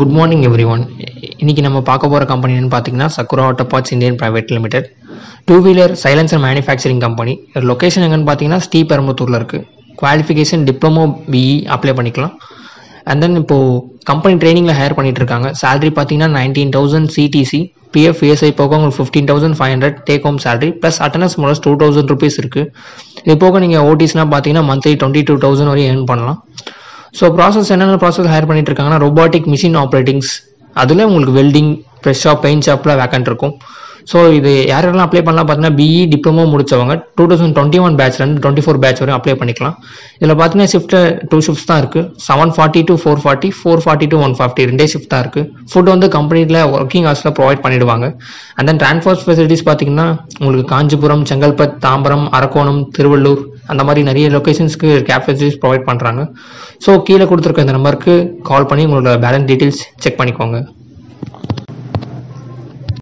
Good morning every one. இன்றைக்கி நம்ம பார்க்க போகிற கம்பெனின்னு பார்த்தீங்கன்னா Sakura auto parts Indian private limited, two wheeler silencer manufacturing company. Location எங்கன்னு பார்த்தீங்கன்னா ஸ்ரீபெரும்புத்தூரில் இருக்குது. குவாலிஃபிகேஷன் டிப்ளமோ பிஇ அப்ளை பண்ணிக்கலாம். அண்ட் தென் இப்போது கம்பெனி ட்ரைனிங்கில் ஹையர் பண்ணிட்டு இருக்காங்க. சேலரி பார்த்தீங்கன்னா 19,000 சிடிசி, பிஎஃப் இஎஸ்ஐ போக உங்களுக்கு 15,500 take home salary plus attendance modus 2,000 rupees இருக்குது. இது போக நீங்கள் ஓடிஸ்னால் பார்த்தீங்கன்னா மந்த்லி 22,000 வரையும் ஏர்ன் பண்ணலாம். ஸோ ப்ராசஸ் என்னென்ன ப்ராசஸ் ஹையர் பண்ணிட்டு இருக்காங்கன்னா ரோபாட்டிக் மிஷின் ஆப்ரேட்டிங்ஸ், அதில் உங்களுக்கு வெல்டிங், ப்ரெஷ் ஷாப், பெயிண்ட் ஷாப்பில் வேக்கன்ட் இருக்கும். ஸோ இது யாரெல்லாம் அப்ளை பண்ணலாம் பார்த்தீங்கன்னா பிஇ டிப்ளமோ முடிச்சவங்க 2021 பேட்ச்லேருந்து 24 பேட்ச் வரையும் அப்ளை பண்ணிக்கலாம். இதில் பார்த்தீங்கன்னா ஷிஃப்ட்டு 2 ஷிஃப்ட்ஸ் தான் இருக்குது. 7:40 to 4:40, 4:40 to 1:50 ரெண்டே ஷிஃப்ட் தான் இருக்குது. ஃபுட் வந்து கம்பெனியில் ஒர்க்கிங் ஹவர்ஸில் ப்ரொவைட் பண்ணிடுவாங்க. அண்ட் தென் டிரான்ஸ்போர்ட் ஃபெசிலிட்டிஸ் பார்த்தீங்கன்னா உங்களுக்கு காஞ்சிபுரம், செங்கல்பட், தாம்பரம், அரக்கோணம், திருவள்ளூர் அந்த மாதிரி நிறைய லொக்கேஷன்ஸ்க்கு கேப் ஃபெசிலிட்டிஸ் ப்ரொவைட் பண்ணுறாங்க. ஸோ கீழே கொடுத்துருக்க இந்த நம்பருக்கு கால் பண்ணி உங்களோட பேலன்ஸ் டீட்டெயில்ஸ் செக் பண்ணிக்கோங்க.